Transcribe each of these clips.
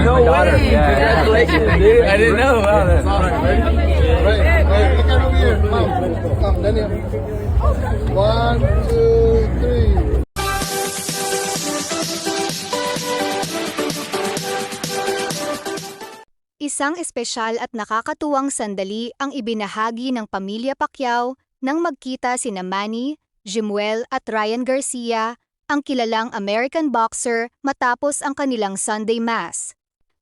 No way! Yeah. Congratulations, dude. I didn't know. Wow, that's Ready? Right. Look at over here. Come, Daniel. 1, 2, 3. Isang espesyal at nakakatuwang sandali ang ibinahagi ng pamilya Pacquiao nang magkita sina Manny, Jimuel at Ryan Garcia, ang kilalang American boxer matapos ang kanilang Sunday Mass.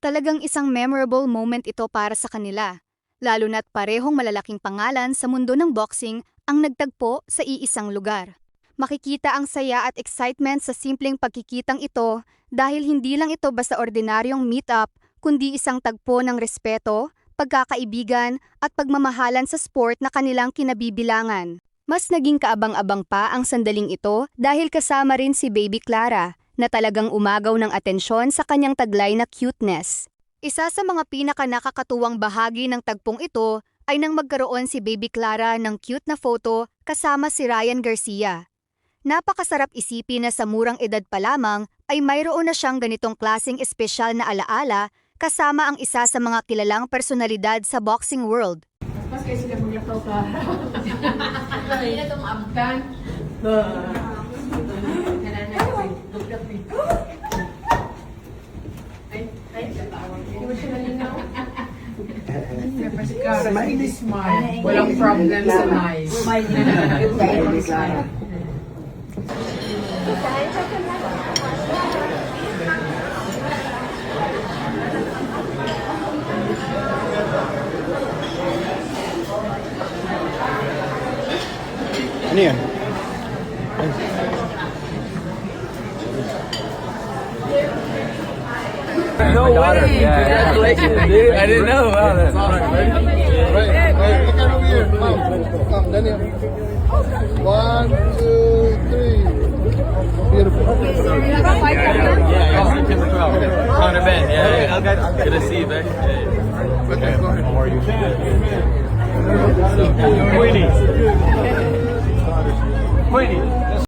Talagang isang memorable moment ito para sa kanila, lalo na't parehong malalaking pangalan sa mundo ng boxing ang nagtagpo sa iisang lugar. Makikita ang saya at excitement sa simpleng pagkikitang ito dahil hindi lang ito basta ordinaryong meet-up, kundi isang tagpo ng respeto, pagkakaibigan at pagmamahalan sa sport na kanilang kinabibilangan. Mas naging kaabang-abang pa ang sandaling ito dahil kasama rin si Baby Clara na talagang umagaw ng atensyon sa kanyang taglay na cuteness. Isa sa mga pinaka-nakakatuwang bahagi ng tagpong ito ay nang magkaroon si Baby Clara ng cute na photo kasama si Ryan Garcia. Napakasarap isipin na sa murang edad pa lamang ay mayroon na siyang ganitong klaseng espesyal na alaala kasama ang isa sa mga kilalang personalidad sa boxing world. Mas kayo sila maglapaw ka. Hindi na itong abkan. Ay, katawag. Hindi mo siya nalinaw. Smile, smile. Walang problem sa life. Smile. Ano yan? No way! Congratulations, dude. I didn't know. Wow, that's Ready? Right. Look at over here. Come, Daniel. 1, 2, 3. Beautiful. Yeah, September 12th. Connor Ben. Yeah. Good to see you, Ben. Okay. How are you? Queenie.